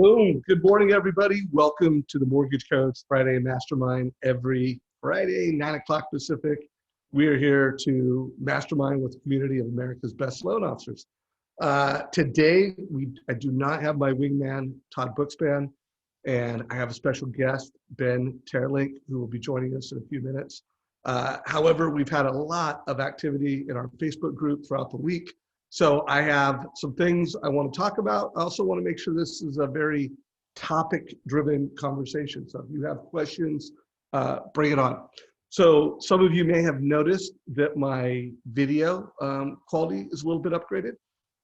Boom. Good morning, everybody. Welcome to the Mortgage Codes Friday Mastermind every Friday, 9 o'clock Pacific. We are here to mastermind with the community of America's best loan officers. Today, I do not have my wingman, Todd Bookspan, and I have a special guest, Ben Teerlink, who will be joining us in a few minutes. However, we've had a lot of activity in our Facebook group throughout the week. So I have some things I want to talk about. I also want to make sure this is a very topic-driven conversation. So if you have questions, bring it on. So some of you may have noticed that my video quality is a little bit upgraded.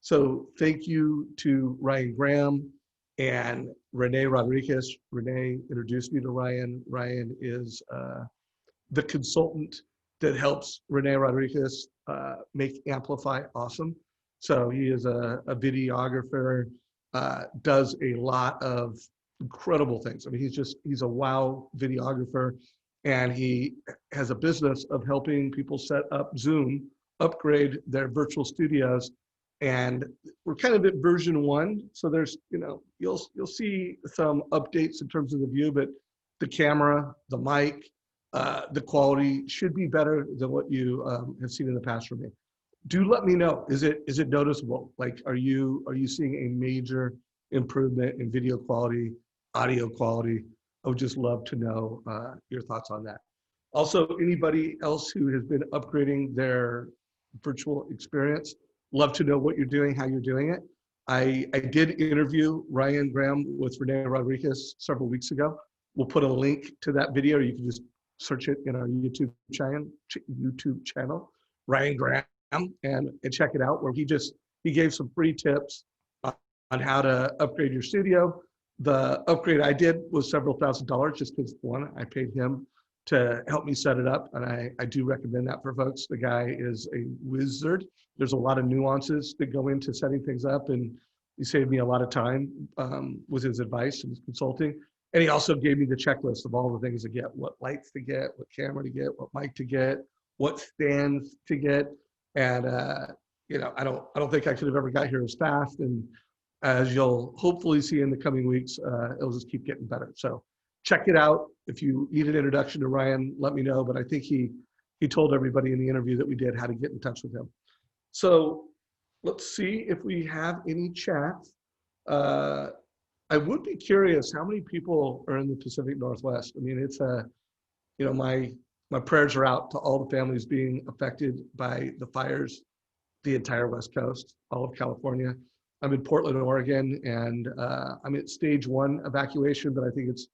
So thank you to Ryan Graham and Renee Rodriguez. Renee introduced me to Ryan. Ryan is the consultant that helps Renee Rodriguez make Amplify awesome. So he is a videographer, does a lot of incredible things. I mean, he's a wow videographer, and he has a business of helping people set up Zoom, upgrade their virtual studios. And we're kind of at version 1. So there's, you'll see some updates in terms of the view, but the camera, the mic, the quality should be better than what you have seen in the past from me. Do let me know. Is it noticeable? Like, are you seeing a major improvement in video quality, audio quality? I would just love to know your thoughts on that. Also, anybody else who has been upgrading their virtual experience, love to know what you're doing, how you're doing it. I did interview Ryan Graham with Renee Rodriguez several weeks ago. We'll put a link to that video. You can just search it in our YouTube channel, Ryan Graham. And check it out, where he gave some free tips on how to upgrade your studio. The upgrade I did was several $1,000s, just because one, I paid him to help me set it up, and I do recommend that for folks. The guy is a wizard. There's a lot of nuances that go into setting things up, and he saved me a lot of time with his advice and his consulting. And he also gave me the checklist of all the things to get: what lights to get, what camera to get, what mic to get, what stands to get. And I don't think I could have ever got here as fast. And as you'll hopefully see in the coming weeks, it'll just keep getting better. So check it out. If you need an introduction to Ryan, let me know. But I think he told everybody in the interview that we did how to get in touch with him. So let's see if we have any chats. I would be curious how many people are in the Pacific Northwest. I mean, it's my prayers are out to all the families being affected by the fires, the entire West Coast, all of California. I'm in Portland, Oregon, and I'm at stage 1 evacuation, but I think it's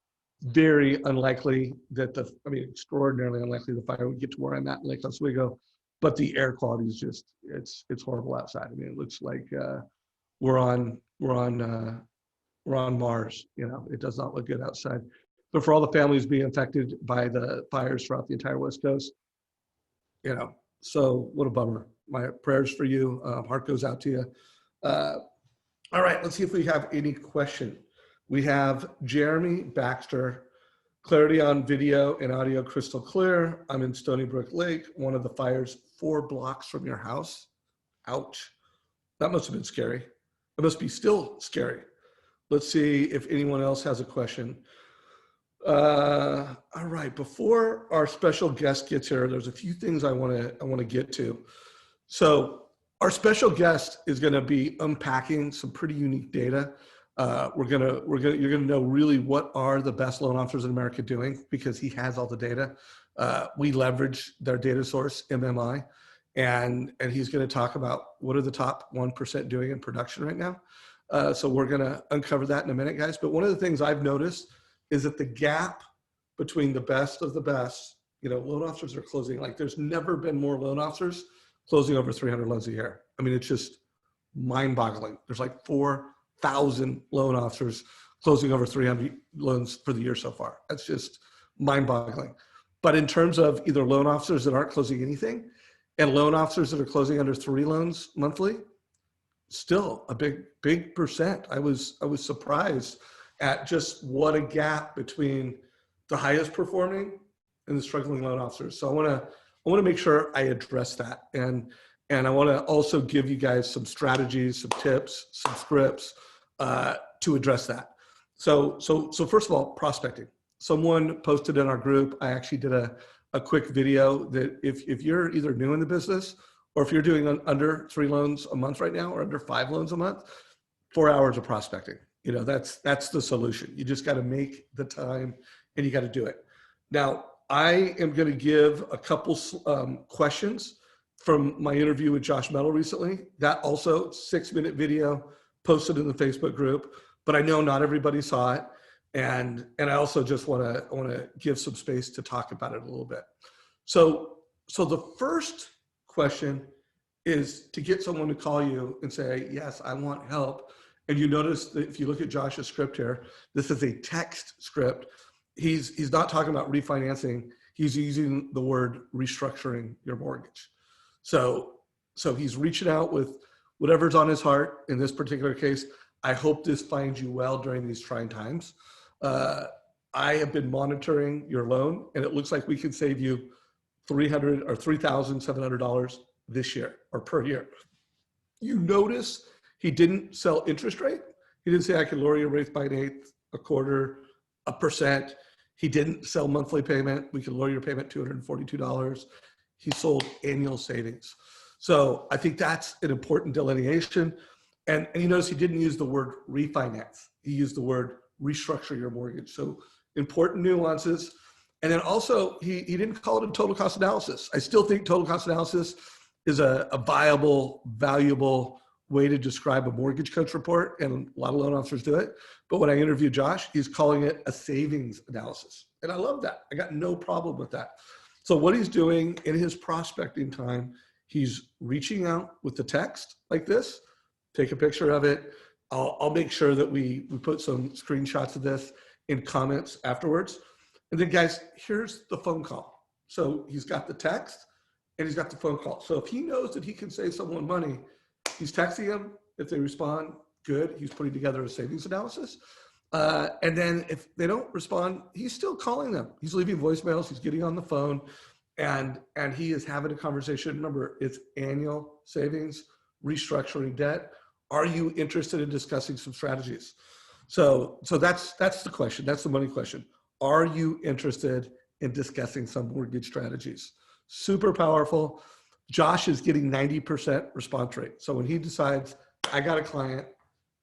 very unlikely that extraordinarily unlikely the fire would get to where I'm at in Lake Oswego. But the air quality is just, it's horrible outside. I mean, it looks like we're on Mars. It does not look good outside. But for all the families being affected by the fires throughout the entire West Coast, so what a bummer. My prayers for you. Heart goes out to you. All right, let's see if we have any question. We have Jeremy Baxter. Clarity on video and audio crystal clear. I'm in Stony Brook Lake. One of the fires 4 blocks from your house. Ouch. That must have been scary. It must be still scary. Let's see if anyone else has a question. All right, before our special guest gets here, there's a few things I want to get to. So our special guest is going to be unpacking some pretty unique data. You're going to know really what are the best loan officers in America doing, because he has all the data. We leverage their data source, MMI, and he's going to talk about what are the top 1% doing in production right now. So we're going to uncover that in a minute, guys. But one of the things I've noticed is that the gap between the best of the best, loan officers are closing, like there's never been more loan officers closing over 300 loans a year. I mean, it's just mind-boggling. There's like 4,000 loan officers closing over 300 loans for the year so far. That's just mind-boggling. But in terms of either loan officers that aren't closing anything and loan officers that are closing under 3 loans monthly, still a big percent. I was surprised at just what a gap between the highest performing and the struggling loan officers. So I want to make sure I address that, and I want to also give you guys some strategies, some tips, some scripts to address that. So first of all, prospecting. Someone posted in our group, I actually did a quick video that if you're either new in the business or if you're doing under 3 loans a month right now or under 5 loans a month, 4 hours of prospecting. That's the solution. You just got to make the time and you got to do it. Now, I am going to give a couple questions from my interview with Josh Metal recently. That also 6-minute video posted in the Facebook group, but I know not everybody saw it. And I also just want to give some space to talk about it a little bit. So the first question is to get someone to call you and say, yes, I want help. And you notice that if you look at Josh's script here, this is a text script. He's not talking about refinancing. He's using the word restructuring your mortgage. So he's reaching out with whatever's on his heart. In this particular case, I hope this finds you well during these trying times. I have been monitoring your loan, and it looks like we can save you $300 or $3,700 this year or per year. You notice he didn't sell interest rate. He didn't say I can lower your rates by 1/8, 1/4, 1%. He didn't sell monthly payment. We can lower your payment $242. He sold annual savings. So I think that's an important delineation. And you notice he didn't use the word refinance. He used the word restructure your mortgage. So important nuances. And then also he didn't call it a total cost analysis. I still think total cost analysis is a viable, valuable way to describe a mortgage coach report, and a lot of loan officers do it. But when I interviewed Josh, he's calling it a savings analysis. And I love that. I got no problem with that. So what he's doing in his prospecting time, he's reaching out with the text like this. Take a picture of it. I'll make sure that we put some screenshots of this in comments afterwards. And then guys, here's the phone call. So he's got the text and he's got the phone call. So if he knows that he can save someone money, he's texting them. If they respond, good. He's putting together a savings analysis. And then if they don't respond, he's still calling them. He's leaving voicemails. He's getting on the phone, and he is having a conversation. Remember, it's annual savings, restructuring debt. Are you interested in discussing some strategies? So that's the question. That's the money question. Are you interested in discussing some mortgage strategies? Super powerful. Josh is getting 90% response rate. So when he decides, I got a client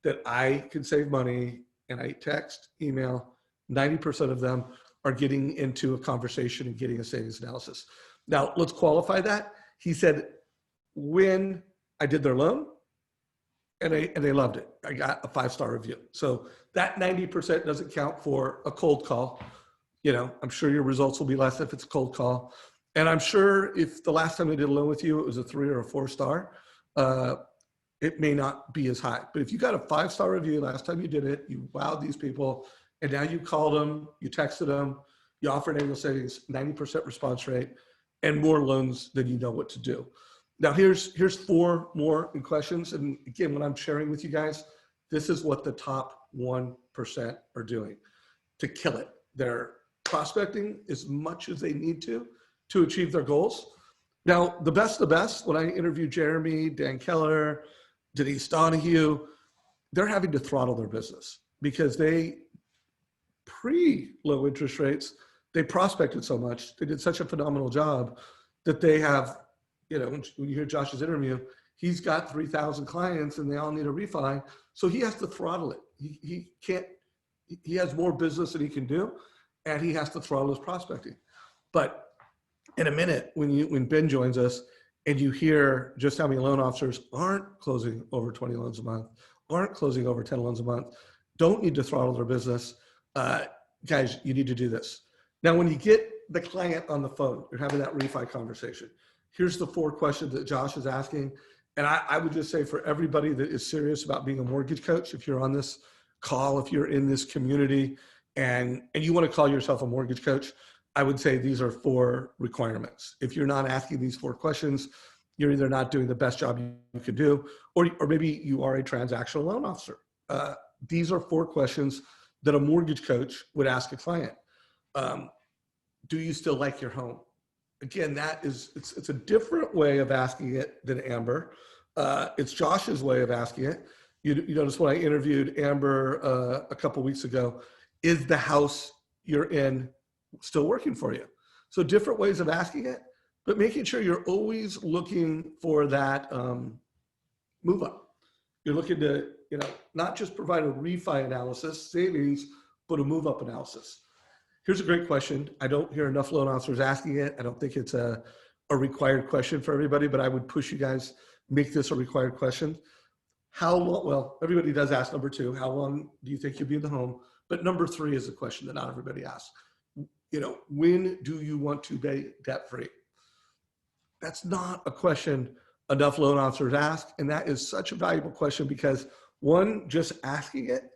that I can save money, and I text, email, 90% of them are getting into a conversation and getting a savings analysis. Now, let's qualify that. He said, when I did their loan, and they loved it. I got a 5-star review. So that 90% doesn't count for a cold call. I'm sure your results will be less if it's a cold call. And I'm sure if the last time they did a loan with you, it was a 3 or a 4-star, it may not be as high. But if you got a 5-star review last time you did it, you wowed these people, and now you called them, you texted them, you offered annual savings, 90% response rate, and more loans than you know what to do. Now here's 4 more questions. And again, when I'm sharing with you guys, this is what the top 1% are doing to kill it. They're prospecting as much as they need to achieve their goals. Now, the best, when I interviewed Jeremy, Dan Keller, Denise Donahue, they're having to throttle their business because they, pre-low interest rates, they prospected so much, they did such a phenomenal job that they have, when you hear Josh's interview, he's got 3,000 clients and they all need a refi. So he has to throttle it. He has more business than he can do, and he has to throttle his prospecting. But in a minute, when Ben joins us and you hear just how many loan officers aren't closing over 20 loans a month, aren't closing over 10 loans a month, don't need to throttle their business, guys, you need to do this. Now, when you get the client on the phone, you're having that refi conversation. Here's the 4 questions that Josh is asking. And I would just say for everybody that is serious about being a mortgage coach, if you're on this call, if you're in this community and you want to call yourself a mortgage coach, I would say these are 4 requirements. If you're not asking these 4 questions, you're either not doing the best job you could do, or maybe you are a transactional loan officer. These are 4 questions that a mortgage coach would ask a client. Do you still like your home? Again, it's a different way of asking it than Amber. It's Josh's way of asking it. You notice when I interviewed Amber a couple weeks ago, is the house you're in still working for you? So different ways of asking it, but making sure you're always looking for that move up. You're looking to, not just provide a refi analysis, savings, but a move up analysis. Here's a great question. I don't hear enough loan officers asking it. I don't think it's a required question for everybody, but I would push you guys, make this a required question. How long, well, everybody does ask number 2, how long do you think you'll be in the home? But number 3 is a question that not everybody asks. When do you want to be debt free? That's not a question enough loan officers ask. And that is such a valuable question because one, just asking it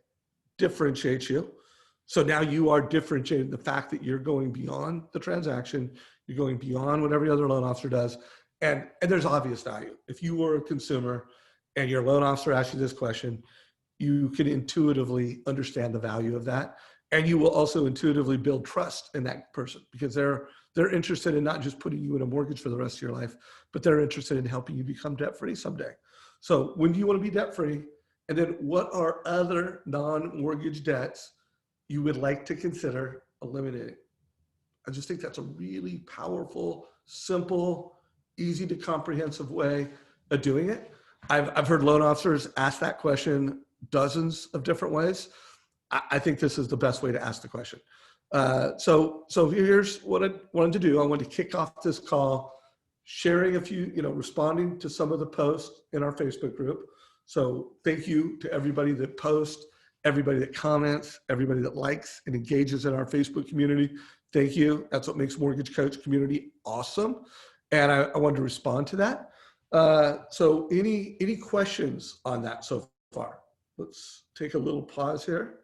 differentiates you. So now you are differentiating the fact that you're going beyond the transaction, you're going beyond what every other loan officer does. And there's obvious value. If you were a consumer and your loan officer asks you this question, you can intuitively understand the value of that. And you will also intuitively build trust in that person because they're interested in not just putting you in a mortgage for the rest of your life, but they're interested in helping you become debt-free someday. So when do you want to be debt-free? And then what are other non-mortgage debts you would like to consider eliminating? I just think that's a really powerful, simple, easy to comprehensive way of doing it. I've heard loan officers ask that question dozens of different ways. I think this is the best way to ask the question. So here's what I wanted to do. I wanted to kick off this call, sharing a few, responding to some of the posts in our Facebook group. So thank you to everybody that posts, everybody that comments, everybody that likes and engages in our Facebook community. Thank you. That's what makes Mortgage Coach community awesome. And I wanted to respond to that. So any questions on that so far? Let's take a little pause here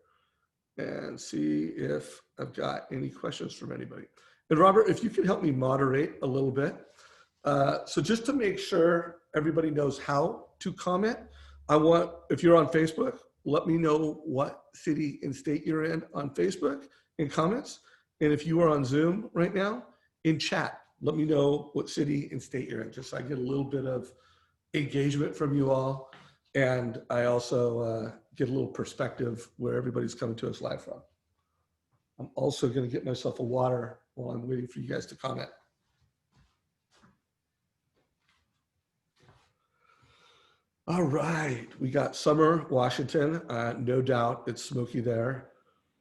and see if I've got any questions from anybody. And Robert, if you could help me moderate a little bit. So just to make sure everybody knows how to comment, if you're on Facebook, let me know what city and state you're in on Facebook in comments. And if you are on Zoom right now, in chat, let me know what city and state you're in, just so I get a little bit of engagement from you all. And I also get a little perspective where everybody's coming to us live from. I'm also going to get myself a water while I'm waiting for you guys to comment. All right, we got Summer, Washington. No doubt it's smoky there.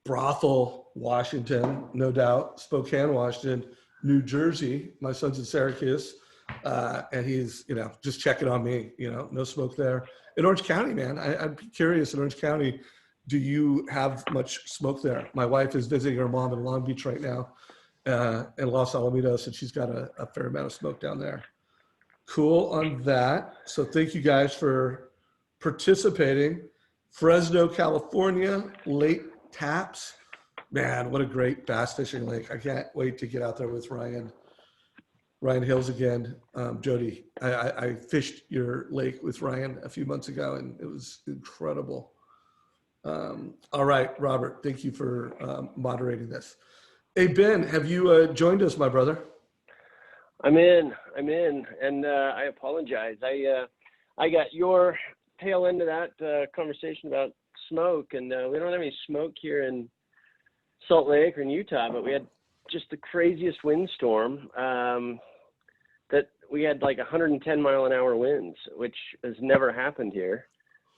Brothel, Washington, no doubt. Spokane, Washington. New Jersey, my son's in Syracuse, and he's, just checking on me, no smoke there. In Orange County, man, I'd be curious, in Orange County, do you have much smoke there? My wife is visiting her mom in Long Beach right now, in Los Alamitos, and she's got a fair amount of smoke down there. Cool on that. So thank you guys for participating. Fresno, California, Lake Taps. Man, what a great bass fishing lake. I can't wait to get out there with Ryan Hills again. Jody, I fished your lake with Ryan a few months ago and it was incredible. All right, Robert, thank you for moderating this. Hey, Ben, have you joined us, my brother? I'm in, and I apologize. I got your tail end of that conversation about smoke, and we don't have any smoke here in Salt Lake or in Utah, but we had just the craziest windstorm that we had like 110 mile an hour winds, which has never happened here.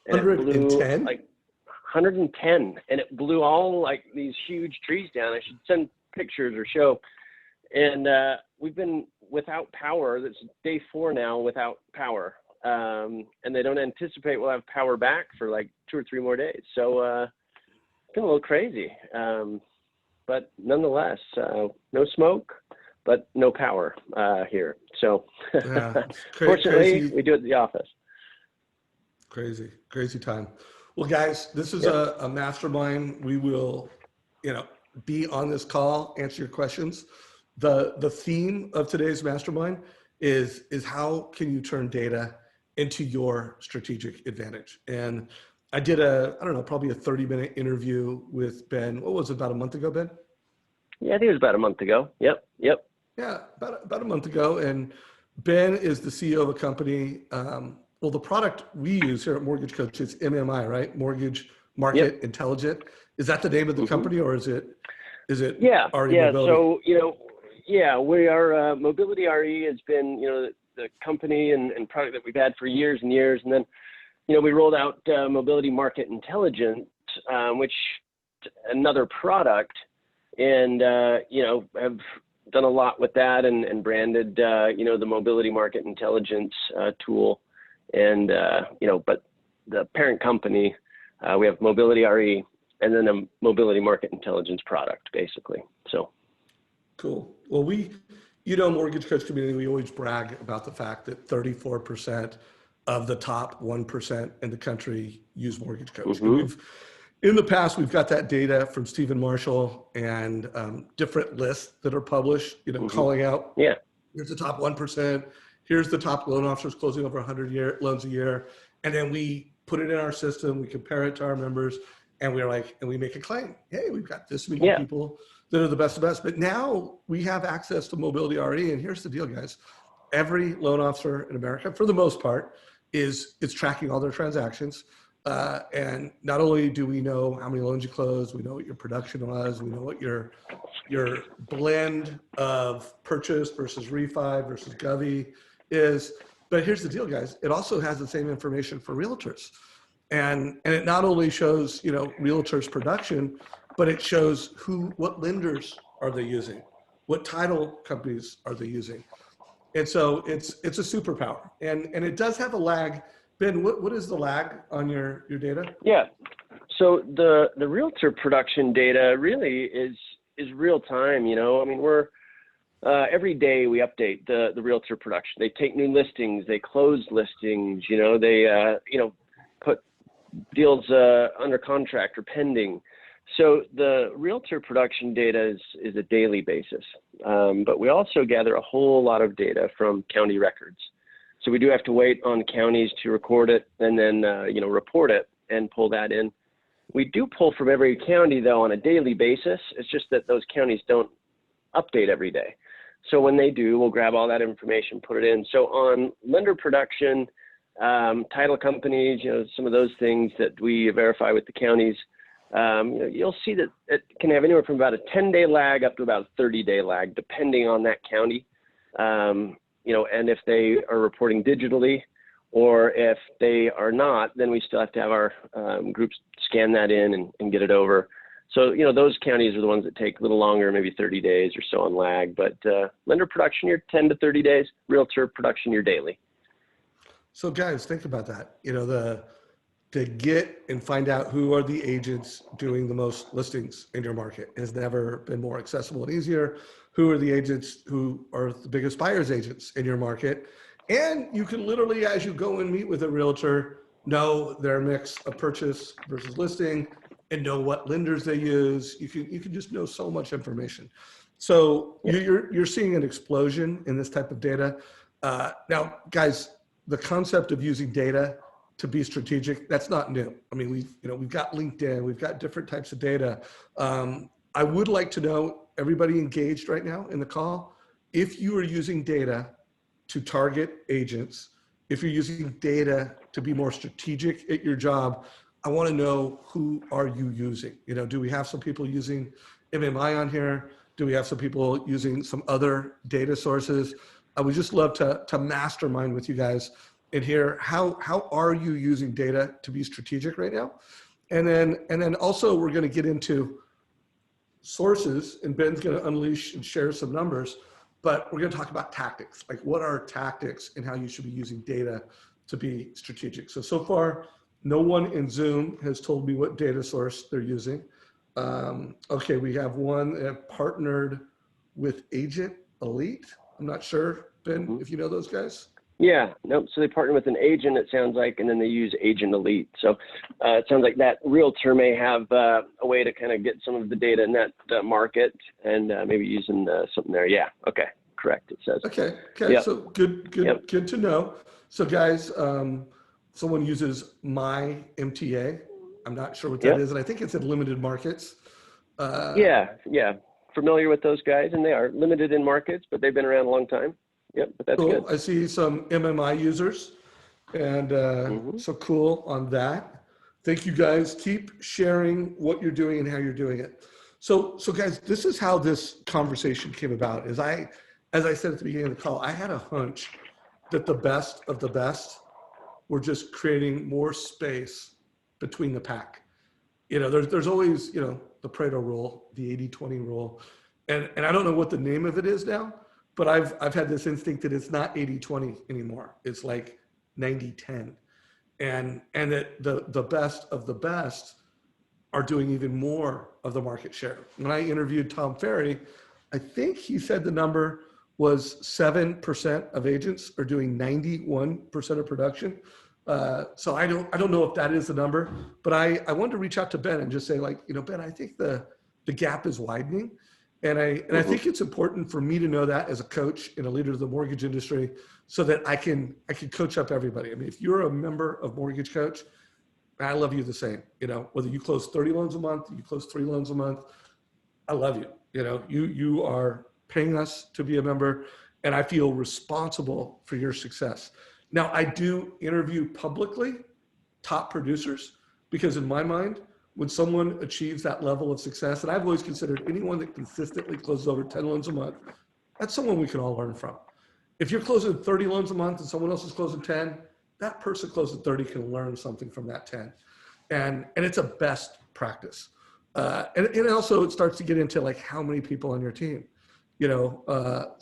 And 110? It blew like 110, and it blew all like these huge trees down. I should send pictures or show. And we've been without power. That's day 4 now without power. And they don't anticipate we'll have power back for like 2 or 3 more days. So it's been a little crazy. But nonetheless, no smoke, but no power here. So Yeah, fortunately, we do it at the office. Crazy time. Well, guys, this is a mastermind. We will, be on this call, answer your questions. The theme of today's mastermind is how can you turn data into your strategic advantage? And I did probably a 30-minute interview with Ben. What was it, about a month ago, Ben? Yeah, I think it was about a month ago. Yep. Yeah, about a month ago. And Ben is the CEO of a company Well, the product we use here at Mortgage Coach is MMI, right? Mortgage Market Yep. Intelligent. Is that the name of the company, or is it Yeah. RE Yeah. Mobility? So, we are, Mobility RE has been, the company and product that we've had for years and years. And then, we rolled out Mobility Market Intelligence, which another product, and, have done a lot with that and branded, the Mobility Market Intelligence tool. And, but the parent company, we have Mobility RE and then a Mobility Market Intelligence product, basically. So. Cool. Well, Mortgage Coach community, we always brag about the fact that 34% of the top 1% in the country use Mortgage Coach. And in the past, we've got that data from Stephen Marshall and different lists that are published, calling out, here's the top 1%, here's the top loan officers closing over 100 loans a year. And then we put it in our system, we compare it to our members, and we make a claim. Hey, we've got this many people that are the best of best. But now we have access to Mobility RE. And here's the deal, guys. Every loan officer in America, for the most part, is tracking all their transactions. And not only do we know how many loans you closed, we know what your production was, we know what your blend of purchase versus refi versus govy is. But here's the deal, guys. It also has the same information for realtors. And it not only shows, realtors' production, but it shows what lenders are they using? What title companies are they using? And so it's a superpower. And it does have a lag. Ben, what is the lag on your data? Yeah. So the realtor production data really is real time. We're every day we update the realtor production. They take new listings, they close listings, they put deals under contract or pending. So the realtor production data is a daily basis, but we also gather a whole lot of data from county records. So we do have to wait on counties to record it and then report it and pull that in. We do pull from every county though on a daily basis. It's just that those counties don't update every day. So when they do, we'll grab all that information, put it in. So on lender production, title companies, some of those things that we verify with the counties, you'll see that it can have anywhere from about a 10-day lag up to about a 30-day lag, depending on that county, and if they are reporting digitally, or if they are not, then we still have to have our groups scan that in and get it over. So, those counties are the ones that take a little longer, maybe 30 days or so on lag, but lender production, you're 10 to 30 days, realtor production, you're daily. So guys, think about that. To get and find out who are the agents doing the most listings in your market has never been more accessible and easier. Who are the agents who are the biggest buyers agents in your market? And you can literally, as you go and meet with a realtor, know their mix of purchase versus listing and know what lenders they use. You can just know so much information. So you're seeing an explosion in this type of data. Now, guys, the concept of using data to be strategic, that's not new. I mean, we've got LinkedIn, we've got different types of data. I would like to know, everybody engaged right now in the call, if you are using data to target agents, if you're using data to be more strategic at your job, I want to know, who are you using? Do we have some people using MMI on here? Do we have some people using some other data sources? I would just love to mastermind with you guys and hear how are you using data to be strategic right now? And then also we're going to get into sources, and Ben's going to unleash and share some numbers, but we're going to talk about tactics, like what are tactics and how you should be using data to be strategic. So far, no one in Zoom has told me what data source they're using. Okay, we have one that partnered with Agent Elite. I'm not sure, Ben, if you know those guys. Yeah, nope. So they partner with an agent, it sounds like, and then they use Agent Elite. So it sounds like that realtor may have a way to kind of get some of the data in that market and maybe using something there. Yeah. Okay. Correct. It says. Okay. Yep. So good to know. So guys, someone uses my MTA. I'm not sure what that is, and I think it's in limited markets. Yeah. Familiar with those guys, and they are limited in markets, but they've been around a long time. Yep, but that's cool. good. I see some MMI users. And Mm-hmm. so cool on that. Thank you guys. Keep sharing what you're doing and how you're doing it. So guys, this is how this conversation came about. As I said at the beginning of the call, I had a hunch that the best of the best were just creating more space between the pack. There's always, the Pareto rule, the 80-20 rule. And I don't know what the name of it is now, but I've had this instinct that it's not 80-20 anymore. It's like 90-10. And that the best of the best are doing even more of the market share. When I interviewed Tom Ferry, I think he said the number was 7% of agents are doing 91% of production. So I don't know if that is the number, but I wanted to reach out to Ben and just say, like, Ben, I think the gap is widening. And I think it's important for me to know that as a coach and a leader of the mortgage industry, so that I can coach up everybody. I mean, if you're a member of Mortgage Coach, I love you the same. Whether you close 30 loans a month, you close 3 loans a month, I love you. You are paying us to be a member, and I feel responsible for your success. Now, I do interview publicly top producers, because in my mind, when someone achieves that level of success, and I've always considered anyone that consistently closes over 10 loans a month, that's someone we can all learn from. If you're closing 30 loans a month and someone else is closing 10, that person closing 30 can learn something from that 10. And it's a best practice. And also it starts to get into like how many people on your team, but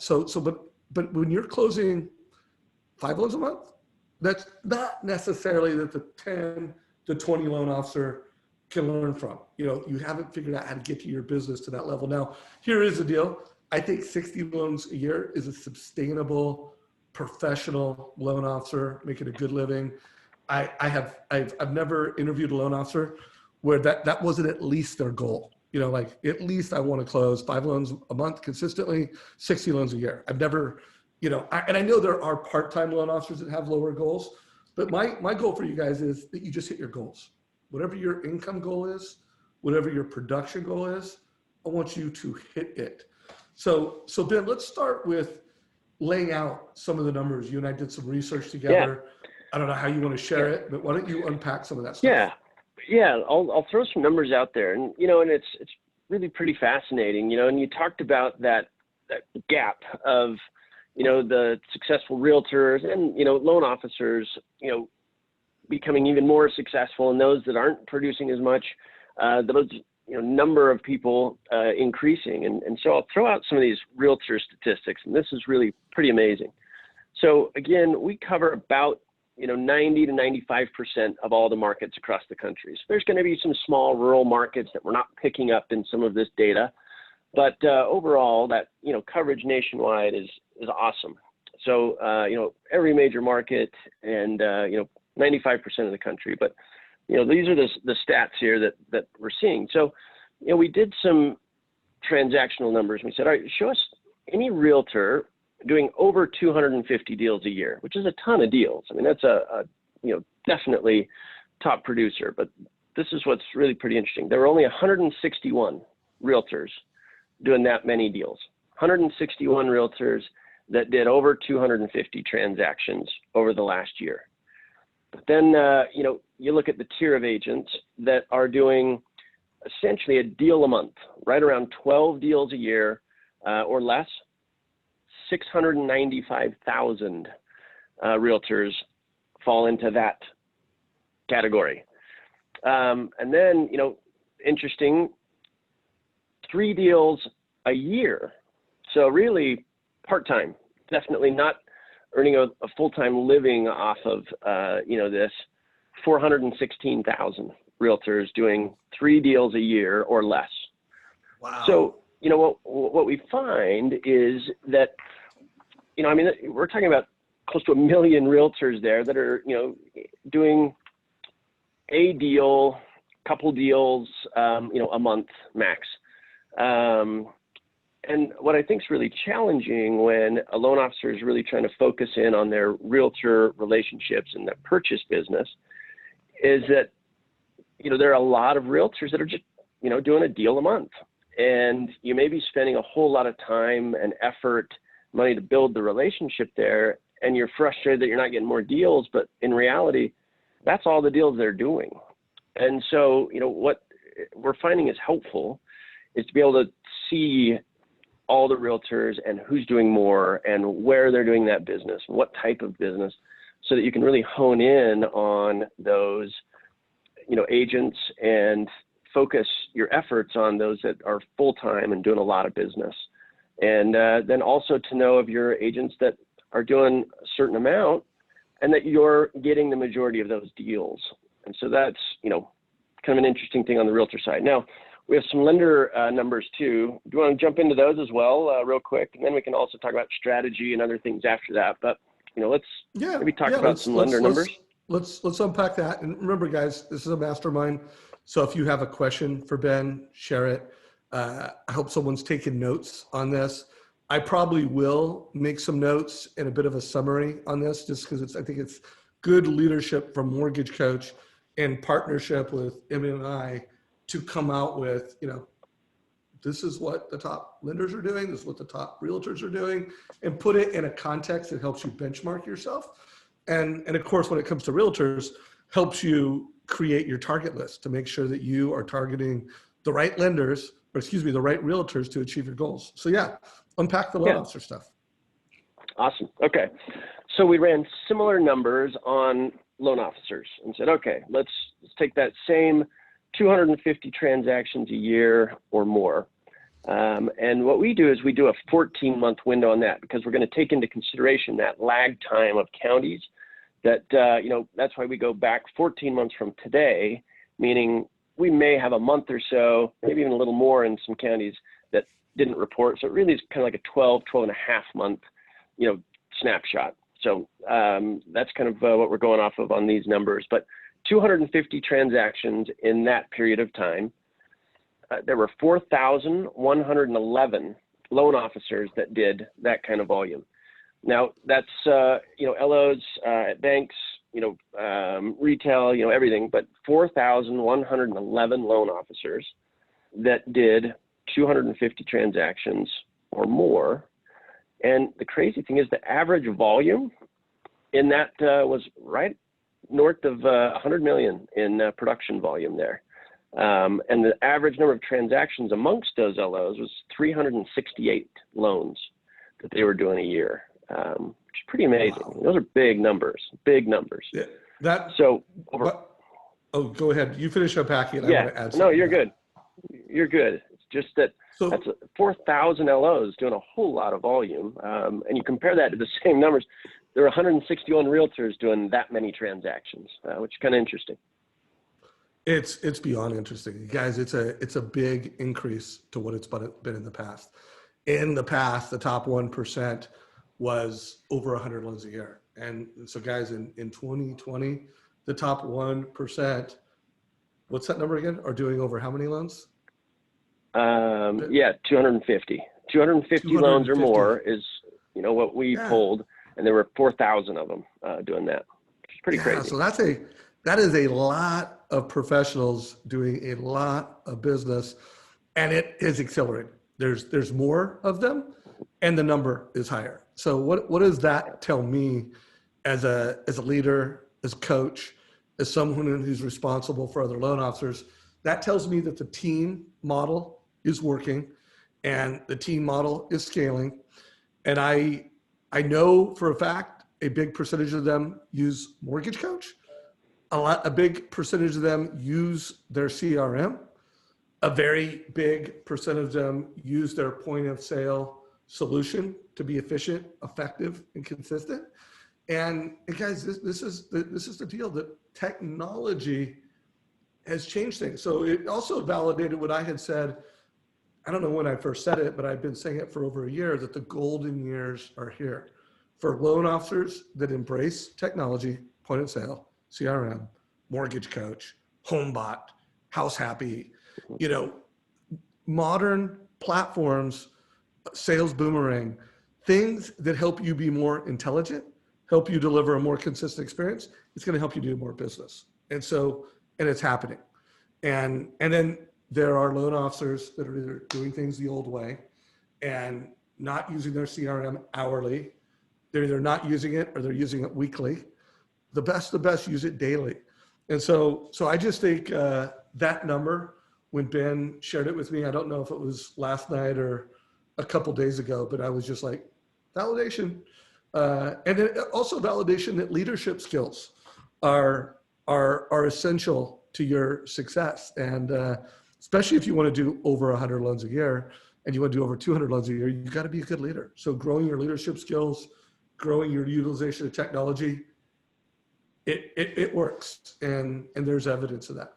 when you're closing 5 loans a month, that's not necessarily that the 10 to 20 loan officer can learn from. You haven't figured out how to get to your business to that level. Now, here is the deal. I think 60 loans a year is a sustainable, professional loan officer making a good living. I've never interviewed a loan officer where that wasn't at least their goal. Like, at least I want to close 5 loans a month consistently, 60 loans a year. I've never, and I know there are part-time loan officers that have lower goals, but my goal for you guys is that you just hit your goals. Whatever your income goal is, whatever your production goal is, I want you to hit it. So Ben, let's start with laying out some of the numbers. You and I did some research together. Yeah. I don't know how you want to share it, but why don't you unpack some of that stuff? Yeah. I'll throw some numbers out there, and and it's really pretty fascinating. And you talked about that gap of the successful realtors and loan officers becoming even more successful, and those that aren't producing as much, those number of people increasing. And so I'll throw out some of these realtor statistics, and this is really pretty amazing. So again, we cover about 90 to 95% of all the markets across the country. So there's going to be some small rural markets that we're not picking up in some of this data, but overall, that coverage nationwide is awesome. So every major market and 95% of the country. But these are the stats here that we're seeing. So we did some transactional numbers. We said, all right, show us any realtor doing over 250 deals a year, which is a ton of deals. I mean, that's a definitely top producer. But this is what's really pretty interesting. There were only 161 realtors doing that many deals. 161 realtors that did over 250 transactions over the last year. But then, you look at the tier of agents that are doing essentially a deal a month, right around 12 deals a year or less. 695,000 realtors fall into that category. And then, interesting, 3 deals a year. So really part-time, definitely not earning a full-time living off of, this. 416,000 realtors doing 3 deals a year or less. Wow. So, what we find is that, we're talking about close to 1 million realtors there that are, doing a deal, couple deals, a month max. And what I think is really challenging when a loan officer is really trying to focus in on their realtor relationships and their purchase business is that, there are a lot of realtors that are just, doing a deal a month. And you may be spending a whole lot of time and effort, money to build the relationship there. and you're frustrated that you're not getting more deals, but in reality, that's all the deals they're doing. And so, what we're finding is helpful is to be able to see all the realtors and who's doing more and where they're doing that business, what type of business, so that you can really hone in on those, agents and focus your efforts on those that are full-time and doing a lot of business. And then also to know of your agents that are doing a certain amount and that you're getting the majority of those deals. And so that's, kind of an interesting thing on the realtor side. Now, we have some lender numbers too. Do you want to jump into those as well, real quick? And then we can also talk about strategy and other things after that. But, let's maybe talk about some lender numbers. Let's unpack that. And remember, guys, this is a mastermind. So if you have a question for Ben, share it. I hope someone's taking notes on this. I probably will make some notes and a bit of a summary on this, just because I think it's good leadership from Mortgage Coach in partnership with MMI to come out with, this is what the top lenders are doing, this is what the top realtors are doing, and put it in a context that helps you benchmark yourself. And of course, when it comes to realtors, helps you create your target list to make sure that you are targeting the right lenders, the right realtors to achieve your goals. So yeah, unpack the loan officer stuff. Awesome. Okay. So we ran similar numbers on loan officers and said, okay, let's take that same 250 transactions a year or more. And what we do is we do a 14-month window on that, because we're going to take into consideration that lag time of counties that, that's why we go back 14 months from today, meaning we may have a month or so, maybe even a little more in some counties that didn't report. So it really is kind of like a 12 and a half month, snapshot. So that's kind of what we're going off of on these numbers. But 250 transactions in that period of time. There were 4,111 loan officers that did that kind of volume. Now that's, LOs at banks, retail, everything, but 4,111 loan officers that did 250 transactions or more. And the crazy thing is the average volume in that was right north of 100 million in production volume there. And the average number of transactions amongst those LOs was 368 loans that they were doing a year, which is pretty amazing. Wow. Those are big numbers. Yeah, go ahead. You finish unpacking. Yeah, no, you're good. You're good. It's just that that's 4,000 LOs doing a whole lot of volume. And you compare that to the same numbers, there are 161 realtors doing that many transactions, which is kind of interesting. It's beyond interesting, guys. It's a big increase to what it's been in the past. In the past, the top 1% was over 100 loans a year, and so guys, in 2020, the top 1%, what's that number again? Are doing over how many loans? 250 loans or more is what we pulled, and there were 4,000 of them doing that. It's pretty crazy. So that is a lot of professionals doing a lot of business, and it is accelerating. There's more of them, and the number is higher. So what does that tell me as a leader, as a coach, as someone who's responsible for other loan officers? That tells me that the team model is working, and the team model is scaling. And I know for a fact a big percentage of them use Mortgage Coach. A big percentage of them use their CRM. A very big percentage of them use their point of sale solution to be efficient, effective, and consistent. And guys, this is the deal. That technology has changed things. So it also validated what I had said. I don't know when I first said it, but I've been saying it for over a year, that the golden years are here for loan officers that embrace technology, point of sale, CRM, Mortgage Coach, HomeBot, House Happy, modern platforms, Sales Boomerang, things that help you be more intelligent, help you deliver a more consistent experience. It's going to help you do more business. And it's happening. And then there are loan officers that are either doing things the old way and not using their CRM hourly, they're either not using it or they're using it weekly. The best use it daily. And so I just think that number, when Ben shared it with me, I don't know if it was last night or a couple days ago, but I was just like, validation. And then also validation that leadership skills are essential to your success. And especially if you want to do over 100 loans a year and you want to do over 200 loans a year, you got to be a good leader. So growing your leadership skills, growing your utilization of technology, it works, and there's evidence of that.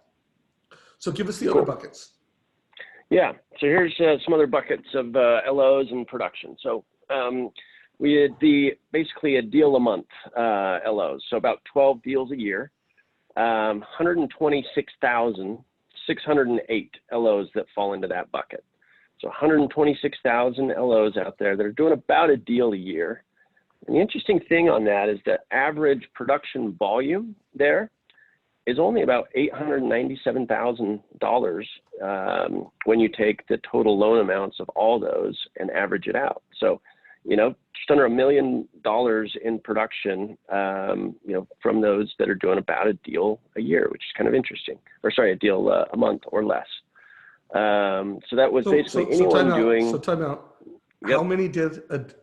So give us the other buckets. Yeah, so here's some other buckets of LOs and production. So we had basically a deal a month LOs, so about 12 deals a year, 126,608 LOs that fall into that bucket. So 126,000 LOs out there that are doing about a deal a year. And the interesting thing on that is that average production volume there is only about $897,000 when you take the total loan amounts of all those and average it out. So, just under $1 million in production, from those that are doing about a deal a year, which is kind of interesting. Or sorry, a deal a month or less. So that was basically anyone doing. So time out. Yep. How many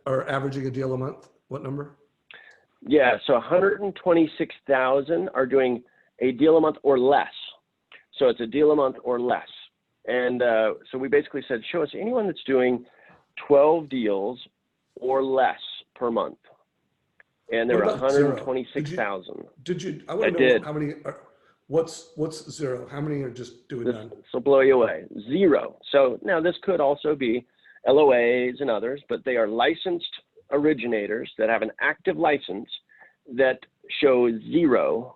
are averaging a deal a month? What number? Yeah, so 126,000 are doing a deal a month or less. So it's a deal a month or less. And so we basically said, show us anyone that's doing 12 deals or less per month. And there were 126,000. Did you? I want to know how many are. What's zero? How many are just doing none? This will blow you away. Zero. So now this could also be LOAs and others, but they are licensed originators that have an active license that show $0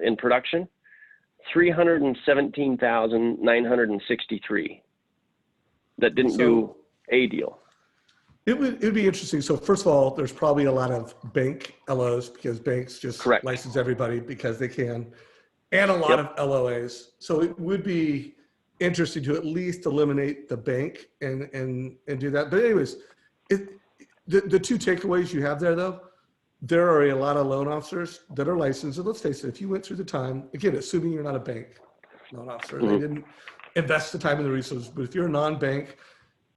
in production, 317,963 that didn't do a deal. It'd be interesting. So first of all, there's probably a lot of bank LOs because banks just license everybody because they can, and a lot of LOAs. So it would be interesting to at least eliminate the bank and do that. But anyways, the two takeaways you have there, though, there are a lot of loan officers that are licensed. And let's face it, if you went through the time, again, assuming you're not a bank loan officer, they didn't invest the time and the resources. But if you're a non-bank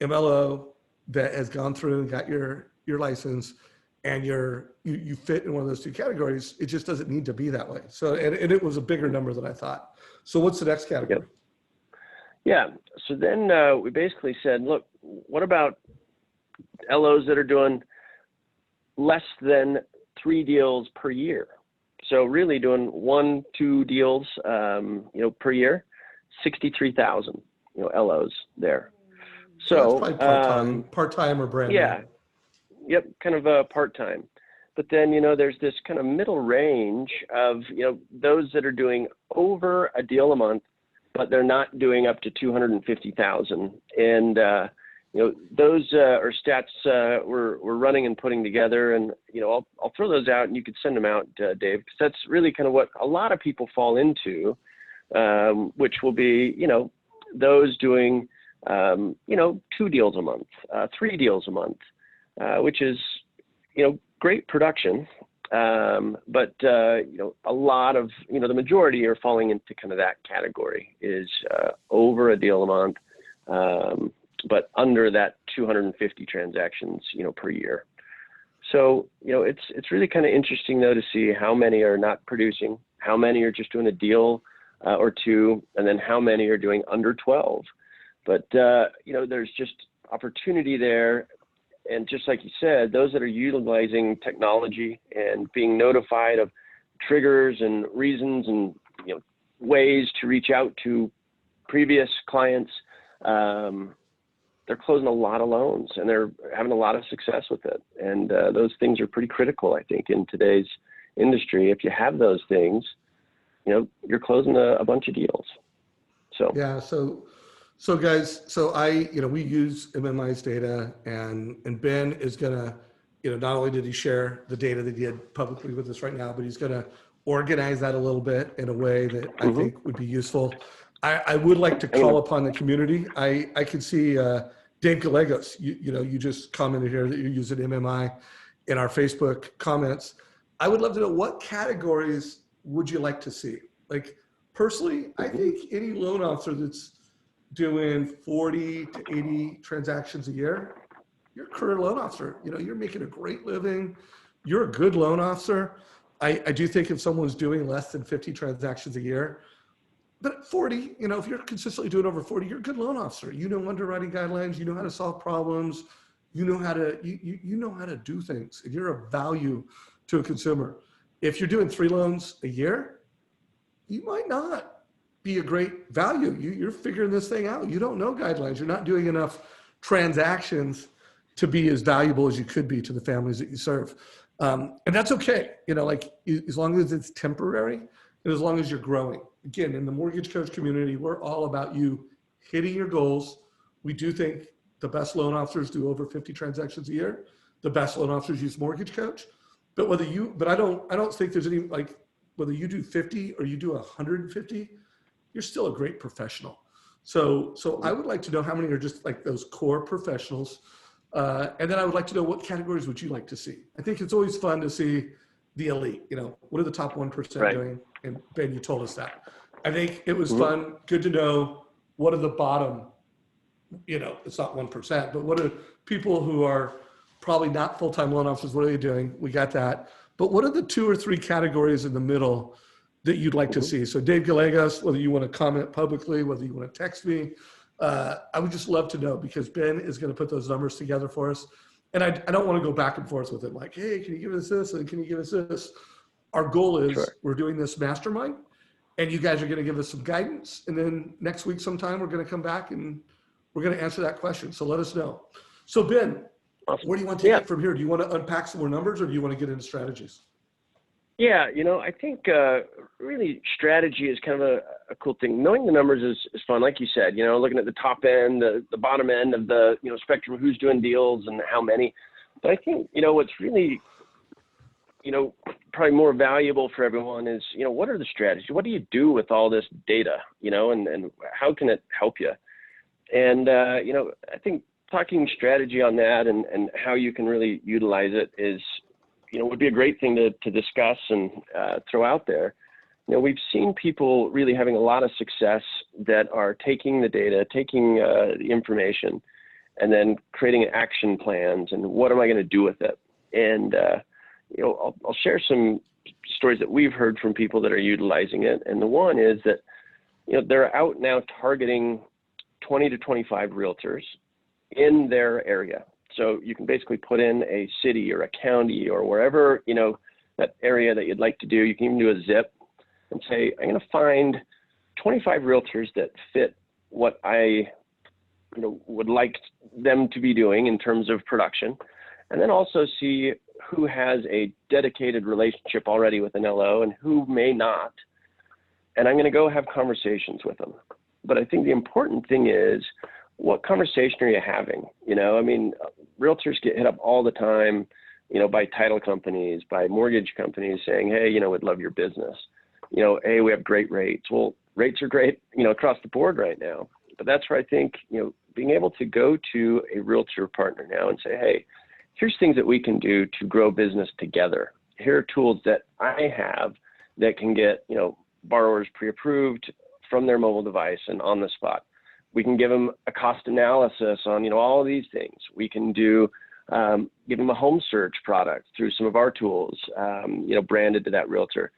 MLO that has gone through and got your license and you fit in one of those two categories, it just doesn't need to be that way. So, and it was a bigger number than I thought. So what's the next category? Yep. Yeah. So then we basically said, look, what about LOs that are doing less than 3 deals per year? So really doing 1-2 deals, per year, 63,000, LOs there. So that's part-time or brand new. Yep, kind of part-time. But then, there's this kind of middle range of, those that are doing over a deal a month, but they're not doing up to 250,000. And, those are stats we're running and putting together. And, I'll throw those out and you could send them out, Dave, because that's really kind of what a lot of people fall into, which will be, those doing, 2 deals a month, 3 deals a month, which is, great production. But a lot of, the majority are falling into kind of that category is over a deal a month, but under that 250 transactions, per year. So, it's really kind of interesting though to see how many are not producing, how many are just doing a deal or 2, and then how many are doing under 12. But, there's just opportunity there. And just like you said, those that are utilizing technology and being notified of triggers and reasons and, ways to reach out to previous clients, they're closing a lot of loans and they're having a lot of success with it. And those things are pretty critical, I think, in today's industry. If you have those things, you're closing a bunch of deals. So yeah. So guys, we use MMI's data, and Ben is gonna, not only did he share the data that he had publicly with us right now, but he's gonna organize that a little bit in a way that I think would be useful. I would like to call upon the community. I can see Dave Gallegos, you just commented here that you're using MMI. in our Facebook comments, I would love to know what categories would you like to see? Like personally, I think any loan officer that's doing 40 to 80 transactions a year, you're a career loan officer. You know, you're making a great living. You're a good loan officer. I do think if someone's doing less than 50 transactions a year, but 40, you know, if you're consistently doing over 40, you're a good loan officer. You know underwriting guidelines, you know how to solve problems, you know how to you know how to do things, and you're a value to a consumer. If you're doing 3 loans a year, you might not be a great value. You're figuring this thing out. You don't know guidelines. You're not doing enough transactions to be as valuable as you could be to the families that you serve. And that's okay. You know, like as long as it's temporary and as long as you're growing. Again, in the mortgage coach community, we're all about you hitting your goals. We do think the best loan officers do over 50 transactions a year. The best loan officers use mortgage coach. But I don't think there's any, like, whether you do 50 or you do 150, you're still a great professional. So I would like to know how many are just like those core professionals. And then I would like to know what categories would you like to see? I think it's always fun to see the elite, you know, what are the top 1% doing? And Ben, you told us that. I think it was fun, good to know what are the bottom, you know, it's not 1%, but what are people who are probably not full-time loan officers, what are they doing? We got that. But what are the 2 or 3 categories in the middle that you'd like to see? So Dave Gallegos, whether you want to comment publicly, whether you want to text me, I would just love to know, because Ben is going to put those numbers together for us. And I don't want to go back and forth with him like, hey, can you give us this? And can you give us this? Our goal is we're doing this mastermind and you guys are going to give us some guidance. And then next week sometime, we're going to come back and we're going to answer that question. So let us know. So Ben, where do you want to take it from here? Do you want to unpack some more numbers or do you want to get into strategies? Yeah, you know, I think really strategy is kind of a cool thing. Knowing the numbers is fun, like you said. You know, looking at the top end, the bottom end of the spectrum, who's doing deals and how many. But I think what's really probably more valuable for everyone is what are the strategies? What do you do with all this data? And how can it help you? And I think talking strategy on that and how you can really utilize it is would be a great thing to discuss and throw out there. We've seen people really having a lot of success that are taking the data, taking the information, and then creating action plans and what am I going to do with it? And, I'll share some stories that we've heard from people that are utilizing it. And the one is that, they're out now targeting 20 to 25 realtors in their area. So you can basically put in a city or a county or wherever, that area that you'd like to do. You can even do a zip and say, I'm going to find 25 realtors that fit what I, would like them to be doing in terms of production. And then also see who has a dedicated relationship already with an LO and who may not. And I'm going to go have conversations with them. But I think the important thing is, what conversation are you having? Realtors get hit up all the time, by title companies, by mortgage companies saying, hey, we'd love your business. Hey, we have great rates. Well, rates are great, across the board right now. But that's where I think, being able to go to a realtor partner now and say, hey, here's things that we can do to grow business together. Here are tools that I have that can get, borrowers pre-approved from their mobile device and on the spot. We can give them a cost analysis on, all of these things. We can do, give them a home search product through some of our tools, branded to that realtor.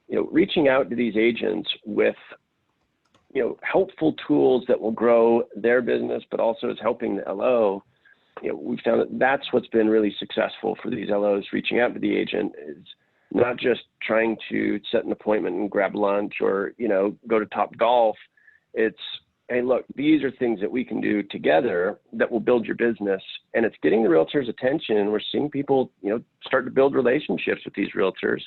Reaching out to these agents with, helpful tools that will grow their business, but also is helping the LO. We've found that that's what's been really successful for these LOs. Reaching out to the agent is not just trying to set an appointment and grab lunch or, go to Top Golf. It's, hey, look, these are things that we can do together that will build your business. And it's getting the realtors' attention. We're seeing people, start to build relationships with these realtors.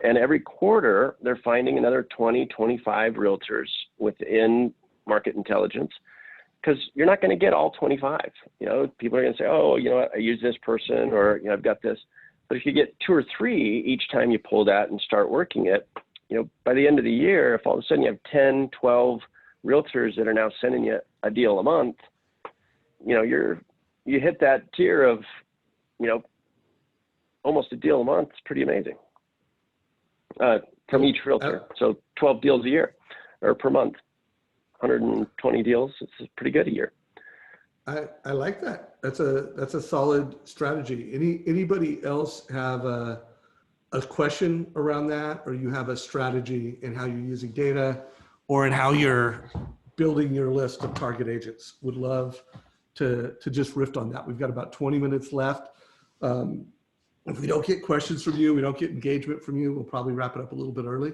And every quarter, they're finding another 20, 25 realtors within market intelligence, because you're not going to get all 25. People are going to say, oh, I use this person, or, I've got this. But if you get 2 or 3 each time you pull that and start working it, by the end of the year, if all of a sudden you have 10, 12 realtors that are now sending you a deal a month, you hit that tier of, almost a deal a month. It's pretty amazing from each realtor. So 12 deals a year or per month, 120 deals. It's pretty good a year. I like that. That's a solid strategy. Anybody else have a question around that, or you have a strategy in how you're using data or in how you're building your list of target agents? Would love to just riff on that. We've got about 20 minutes left. If we don't get questions from you, we don't get engagement from you, we'll probably wrap it up a little bit early.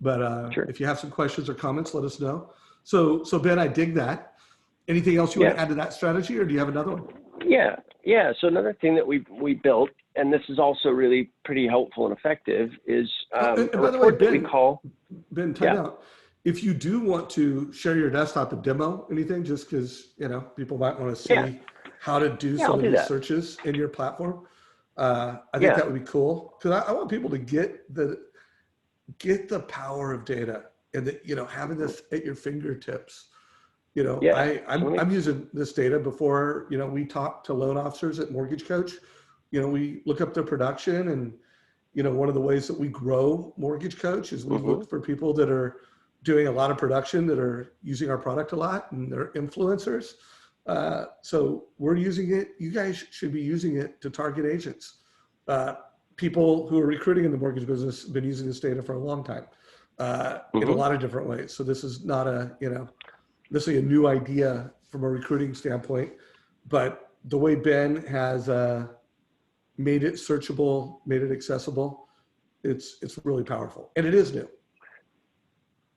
But Sure. if you have some questions or comments, let us know. So Ben, I dig that. Anything else you want to add to that strategy, or do you have another one? Yeah. So another thing that we built, and this is also really pretty helpful and effective, is and a by the way, report that we call. Ben, time out. If you do want to share your desktop and demo anything, just because people might want to see how to do some of these searches in your platform, I think that would be cool, because I want people to get the power of data, and that having this at your fingertips. I'm using this data before we talk to loan officers at Mortgage Coach. We look up their production, and one of the ways that we grow Mortgage Coach is we look for people that are doing a lot of production, that are using our product a lot, and they're influencers. So we're using it. You guys should be using it to target agents. People who are recruiting in the mortgage business have been using this data for a long time in a lot of different ways. So this is not necessarily a new idea from a recruiting standpoint, but the way Ben has made it searchable, made it accessible, it's really powerful, and it is new.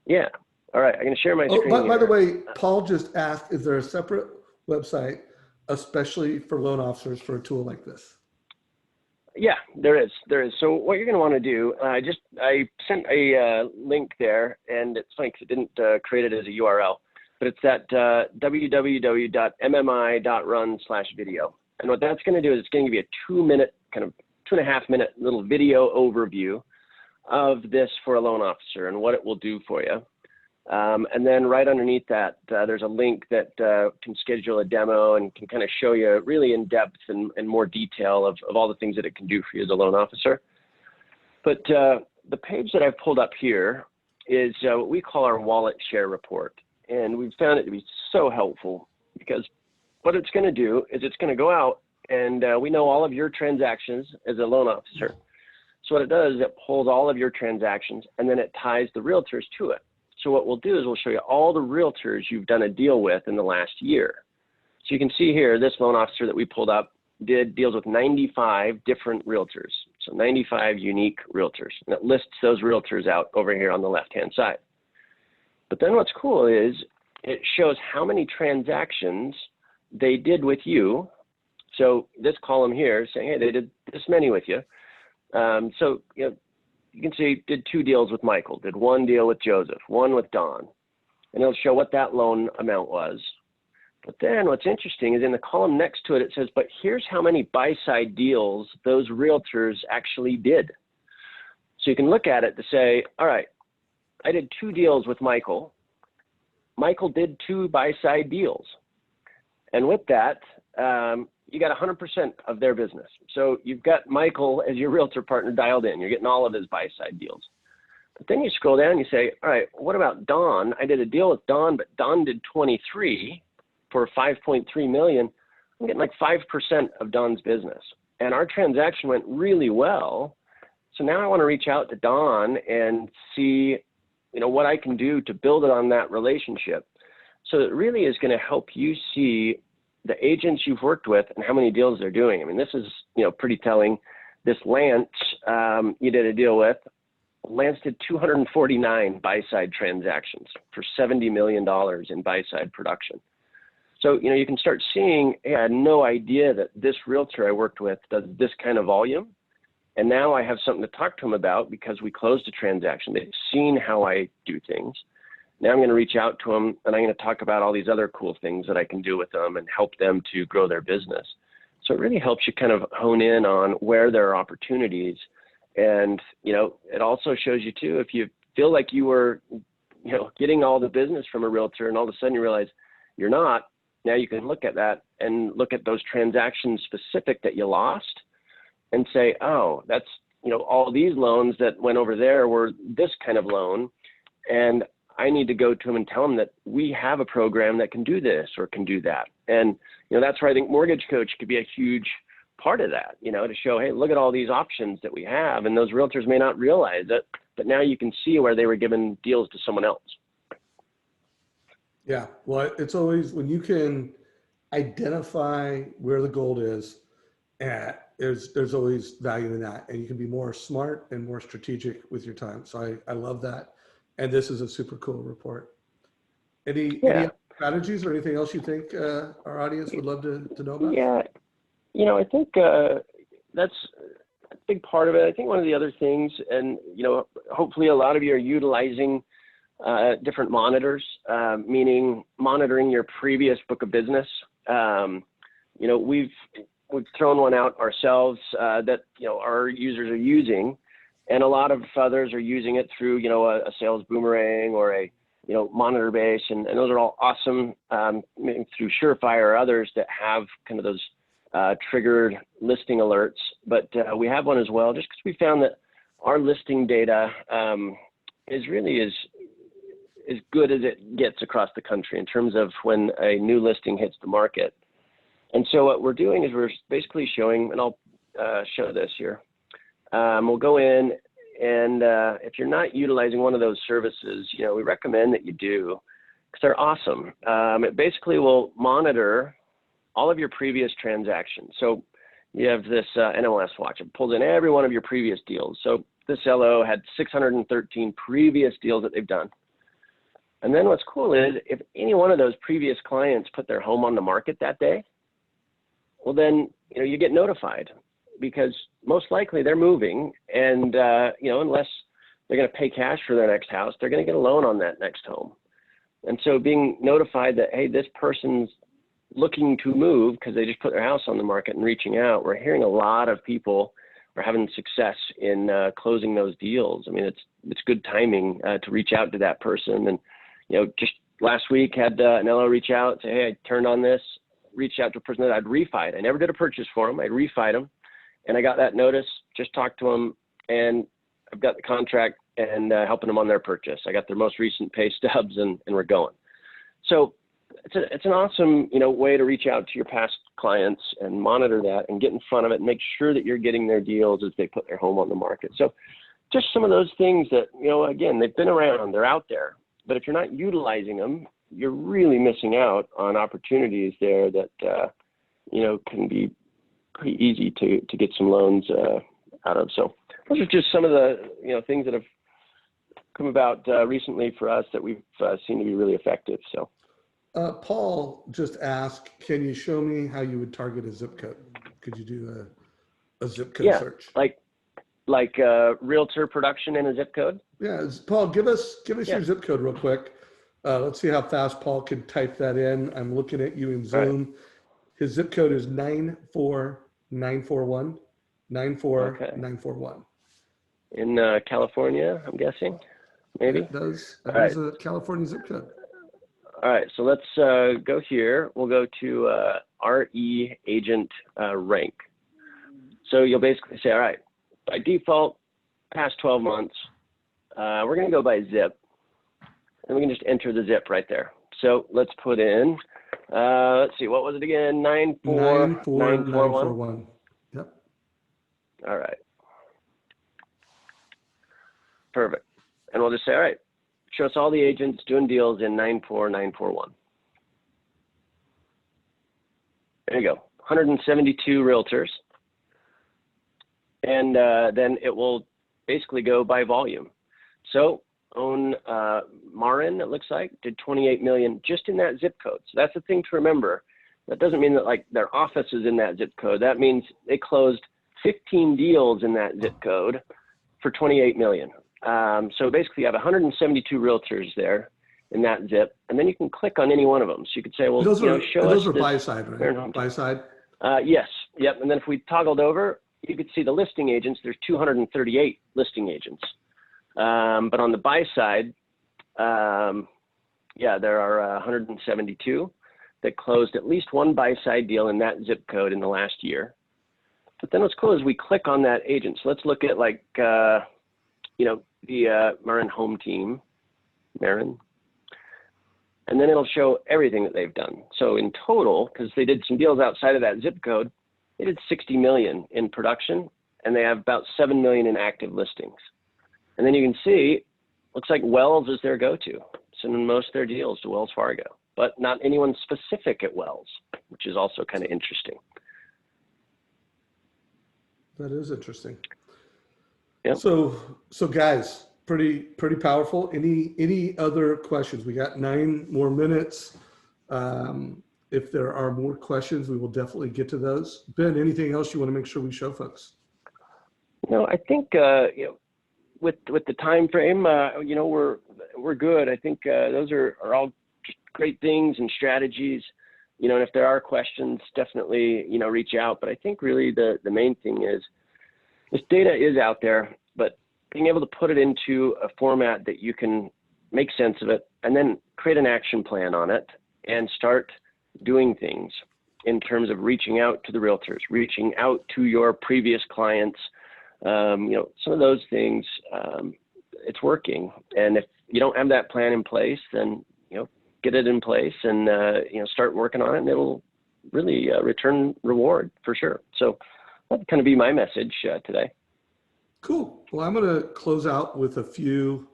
Yeah. All right. I'm going to share my screen. By the way, Paul just asked, is there a separate website, especially for loan officers, for a tool like this? Yeah, there is. So what you're going to want to do, I sent a link there, and it's funny because it didn't create it as a URL, but it's at www.mmi.run/video. And what that's going to do is it's going to give you a 2-minute, kind of 2.5-minute little video overview of this for a loan officer and what it will do for you. And then right underneath that, there's a link that can schedule a demo and can kind of show you really in depth and more detail of all the things that it can do for you as a loan officer. But the page that I've pulled up here is what we call our wallet share report. And we've found it to be so helpful, because what it's going to do is it's going to go out, and we know all of your transactions as a loan officer. So what it does is it pulls all of your transactions, and then it ties the realtors to it. So what we'll do is we'll show you all the realtors you've done a deal with in the last year. So you can see here, this loan officer that we pulled up did deals with 95 different realtors. So 95 unique realtors. And it lists those realtors out over here on the left-hand side. But then what's cool is it shows how many transactions they did with you. So this column here is saying, hey, they did this many with you. So you can see did 2 deals with Michael, did 1 deal with Joseph, 1 with Don, and it'll show what that loan amount was. But then what's interesting is in the column next to it, it says, but here's how many buy-side deals those realtors actually did. So you can look at it to say, all right, I did 2 deals with Michael. Michael did 2 buy-side deals. And with that, you got 100% of their business. So you've got Michael as your realtor partner dialed in. You're getting all of his buy-side deals. But then you scroll down and you say, all right, what about Don? I did a deal with Don, but Don did 23 for 5.3 million. I'm getting like 5% of Don's business. And our transaction went really well. So now I want to reach out to Don and see, what I can do to build it on that relationship. So it really is going to help you see the agents you've worked with and how many deals they're doing. I mean, this is, pretty telling. This Lance you did a deal with, Lance did 249 buy-side transactions for $70 million in buy-side production. So, you can start seeing, hey, I had no idea that this realtor I worked with does this kind of volume. And now I have something to talk to him about because we closed a transaction. They've seen how I do things. Now I'm going to reach out to them, and I'm going to talk about all these other cool things that I can do with them and help them to grow their business. So it really helps you kind of hone in on where there are opportunities. And, it also shows you too, if you feel like you were, getting all the business from a realtor and all of a sudden you realize you're not, now you can look at that and look at those transactions specific that you lost and say, oh, that's, all these loans that went over there were this kind of loan. And I need to go to them and tell them that we have a program that can do this or can do that. And, that's where I think Mortgage Coach could be a huge part of that, to show, hey, look at all these options that we have. And those realtors may not realize it, but now you can see where they were giving deals to someone else. Yeah, well, it's always when you can identify where the gold is, and there's always value in that, and you can be more smart and more strategic with your time. So I love that, and this is a super cool report. Any other strategies or anything else you think our audience would love to know about? Yeah, I think that's a big part of it. I think one of the other things, and hopefully a lot of you are utilizing different monitors, meaning monitoring your previous book of business. We've thrown one out ourselves that our users are using, and a lot of others are using it through a sales boomerang or a monitor base, and those are all awesome, through Surefire or others that have kind of those triggered listing alerts. But we have one as well, just because we found that our listing data is really as good as it gets across the country in terms of when a new listing hits the market. And so what we're doing is we're basically showing, and I'll show this here. We'll go in, and if you're not utilizing one of those services, we recommend that you do, because they're awesome. It basically will monitor all of your previous transactions. So you have this NLS watch. It pulls in every one of your previous deals. So this LO had 613 previous deals that they've done. And then what's cool is if any one of those previous clients put their home on the market that day, well then, you get notified, because most likely they're moving, and unless they're going to pay cash for their next house, they're going to get a loan on that next home. And so being notified that, hey, this person's looking to move because they just put their house on the market and reaching out, we're hearing a lot of people are having success in closing those deals. I mean, it's good timing to reach out to that person. And just last week had an LO reach out, say, hey, I turned on this, reached out to a person that I'd refied. I never did a purchase for them. I'd refied them, and I got that notice, just talked to them, and I've got the contract and helping them on their purchase. I got their most recent pay stubs, and we're going. So it's an awesome, way to reach out to your past clients and monitor that and get in front of it and make sure that you're getting their deals as they put their home on the market. So just some of those things that, again, they've been around, they're out there, but if you're not utilizing them, you're really missing out on opportunities there that, can be pretty easy to get some loans out of. So those are just some of the, things that have come about recently for us that we've seen to be really effective. So. Paul just asked, can you show me how you would target a zip code? Could you do a zip code search? Like realtor production in a zip code? Yeah, Paul, give us your zip code real quick. Let's see how fast Paul can type that in. I'm looking at you in Zoom. Right. His zip code is 94941. 94941. In California, I'm guessing, maybe? It does. That is a California zip code. All right, so let's go here. We'll go to RE agent rank. So you'll basically say, all right, by default, past 12 months, we're going to go by zip. And we can just enter the zip right there. So let's put in, let's see, what was it again? 94941. Yep. All right. Perfect. And we'll just say, all right, show us all the agents doing deals in 94941. There you go, 172 realtors. And then it will basically go by volume. So Marin, it looks like, did 28 million just in that zip code. So that's the thing to remember. That doesn't mean that like their office is in that zip code. That means they closed 15 deals in that zip code for 28 million. So basically you have 172 realtors there in that zip, and then you can click on any one of them. So you could say, well, those are this. Buy side, right? Buy side. Yes. Yep. And then if we toggled over, you could see the listing agents. There's 238 listing agents. But on the buy side, there are 172 that closed at least one buy side deal in that zip code in the last year. But then what's cool is we click on that agent. So let's look at like, you know, the Marin home team, Marin. And then it'll show everything that they've done. So in total, because they did some deals outside of that zip code, they did 60 million in production, and they have about 7 million in active listings. And then you can see, looks like Wells is their go-to. Sending most of their deals to Wells Fargo, but not anyone specific at Wells, which is also kind of interesting. That is interesting. Yep. So guys, pretty powerful. Any other questions? We got 9 more minutes. If there are more questions, we will definitely get to those. Ben, anything else you want to make sure we show folks? No, I think you know, with the time frame, you know, we're good. I think those are all just great things and strategies. You know, and if there are questions, definitely, you know, reach out. But I think really the main thing is this data is out there, but being able to put it into a format that you can make sense of it and then create an action plan on it and start doing things in terms of reaching out to the realtors, reaching out to your previous clients. You know, some of those things, it's working. And if you don't have that plan in place, then, you know, get it in place and, you know, start working on it, and it'll really return reward for sure. So that'd kind of be my message today. Cool. Well, I'm going to close out with a few.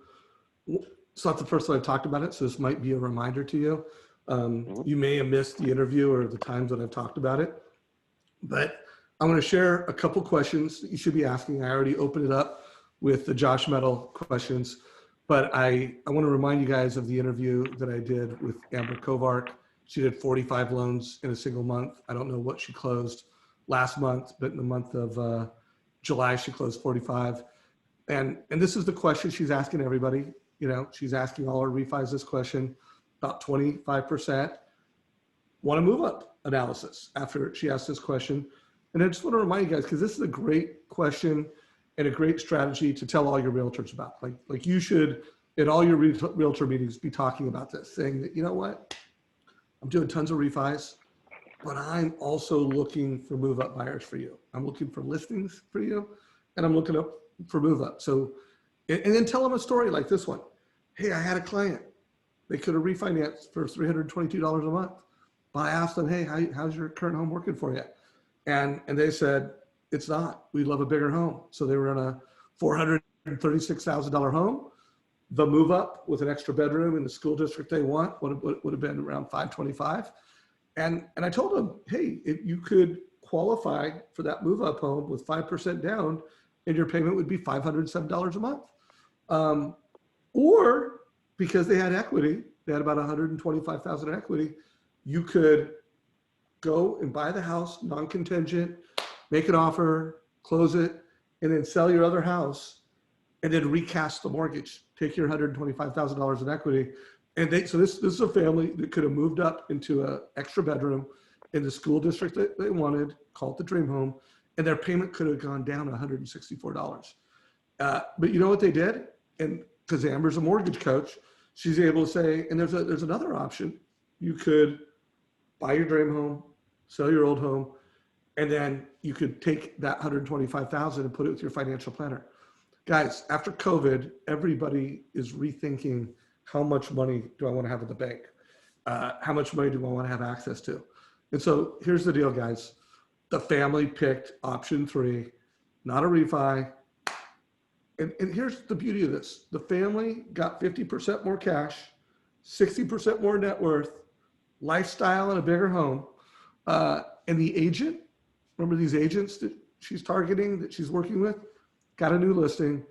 It's not the first time I've talked about it, so this might be a reminder to you. You may have missed the interview or the times that I've talked about it, but I'm going to share a couple questions that you should be asking. I already opened it up with the Josh Metal questions, but I want to remind you guys of the interview that I did with Amber Kovark. She did 45 loans in a single month. I don't know what she closed last month, but in the month of July, she closed 45. And this is the question she's asking everybody. You know, she's asking all her refis this question. About 25% want to move up analysis after she asked this question. And I just want to remind you guys, because this is a great question and a great strategy to tell all your realtors about. Like you should, in all your realtor meetings, be talking about this, saying that, you know what, I'm doing tons of refis, but I'm also looking for move up buyers for you. I'm looking for listings for you, and I'm looking up for move up. So, and then tell them a story like this one. Hey, I had a client. They could have refinanced for $322 a month. But I asked them, hey, how's your current home working for you? And they said, it's not. We'd love a bigger home. So they were in a $436,000 home. The move up with an extra bedroom in the school district they want would have been around $525,000. And I told them, hey, if you could qualify for that move up home with 5% down, and your payment would be $507 a month. Or because they had equity, they had about $125,000 in equity, you could go and buy the house, non-contingent, make an offer, close it, and then sell your other house, and then recast the mortgage. Take your $125,000 in equity. And so this is a family that could have moved up into an extra bedroom in the school district that they wanted, call it the dream home, and their payment could have gone down $164. But you know what they did? And because Amber's a mortgage coach, she's able to say, and there's another option. You could buy your dream home, sell your old home, and then you could take that $125,000 and put it with your financial planner. Guys, after COVID, everybody is rethinking, how much money do I want to have in the bank? How much money do I want to have access to? And so here's the deal, guys. The family picked option 3, not a refi. And here's the beauty of this. The family got 50% more cash, 60% more net worth, lifestyle and a bigger home. And the agent, remember these agents that she's targeting, that she's working with, got a new listing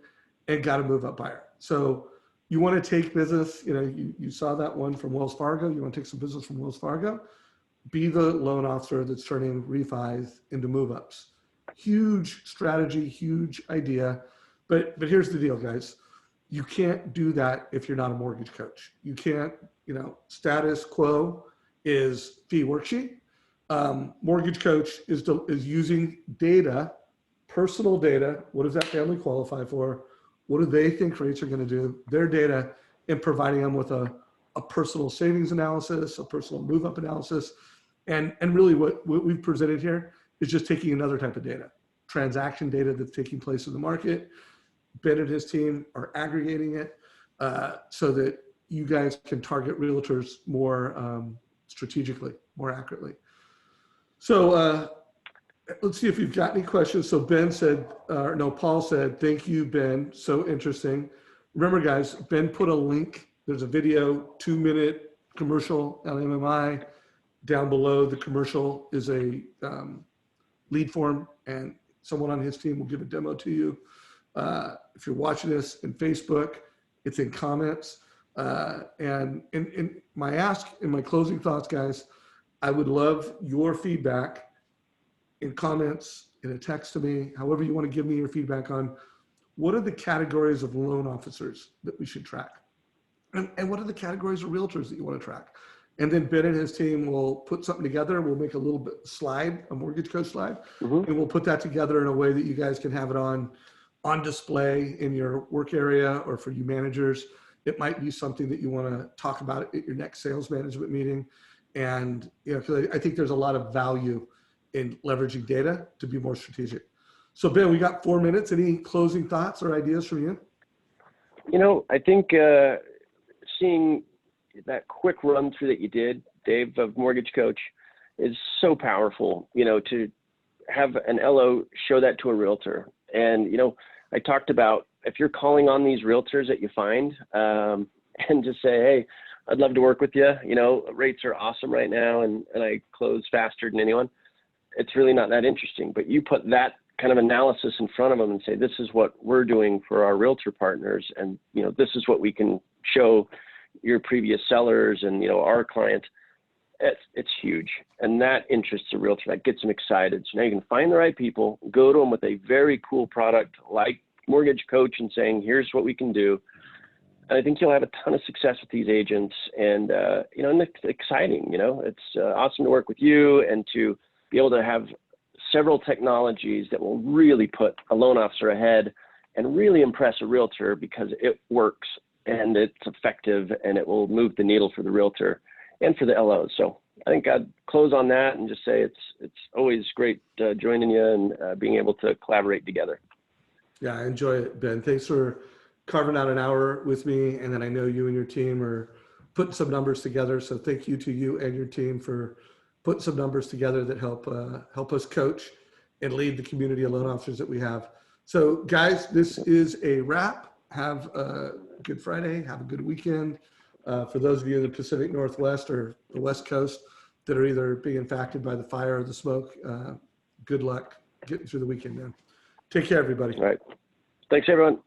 and got a move up buyer. So you want to take business, you know, you saw that one from Wells Fargo. You want to take some business from Wells Fargo, be the loan officer that's turning refis into move ups. Huge strategy, huge idea. But here's the deal, guys. You can't do that if you're not a mortgage coach. You can't, you know, status quo is fee worksheet. Mortgage coach is using data, personal data. What does that family qualify for? What do they think rates are going to do? Their data, and providing them with a personal savings analysis, a personal move up analysis. And really what we've presented here is just taking another type of data. transaction data that's taking place in the market. Ben and his team are aggregating it so that you guys can target realtors more strategically, more accurately. So let's see if you've got any questions. So Ben said, no, Paul said, thank you, Ben. So interesting. Remember, guys, Ben put a link. There's a video, 2-minute commercial on MMI. Down below the commercial is a lead form, and someone on his team will give a demo to you. If you're watching this in Facebook, it's in comments. And in my ask, in my closing thoughts, guys, I would love your feedback in comments, in a text to me, however you want to give me your feedback on what are the categories of loan officers that we should track? And what are the categories of realtors that you want to track? And then Ben and his team will put something together. We'll make a little bit slide, a mortgage coach slide, and we'll put that together in a way that you guys can have it on display in your work area, or for you managers. It might be something that you want to talk about at your next sales management meeting. And you know, 'cause I think there's a lot of value in leveraging data to be more strategic. So Ben, we got 4 minutes. Any closing thoughts or ideas from you? You know, I think seeing that quick run through that you did, Dave, of Mortgage Coach is so powerful, you know, to have an LO show that to a realtor. And, you know, I talked about if you're calling on these realtors that you find and just say, hey, I'd love to work with you. You know, rates are awesome right now, and I close faster than anyone. It's really not that interesting, but you put that kind of analysis in front of them and say, this is what we're doing for our realtor partners. And, you know, this is what we can show your previous sellers and, you know, our clients. It's huge. And that interests a realtor, that gets them excited. So now you can find the right people, go to them with a very cool product like Mortgage Coach and saying, here's what we can do. And I think you'll have a ton of success with these agents. And, you know, and it's exciting, you know, it's awesome to work with you and to be able to have several technologies that will really put a loan officer ahead and really impress a realtor because it works and it's effective and it will move the needle for the realtor and for the LOs. So I think I'd close on that and just say it's always great joining you and being able to collaborate together. Yeah, I enjoy it, Ben. Thanks for carving out an hour with me. And then I know you and your team are putting some numbers together. So thank you to you and your team for putting some numbers together that help us coach and lead the community of loan officers that we have. So guys, this is a wrap. Have a good Friday. Have a good weekend. For those of you in the Pacific Northwest or the West Coast that are either being impacted by the fire or the smoke, good luck getting through the weekend, man. Take care, everybody. All right. Thanks, everyone.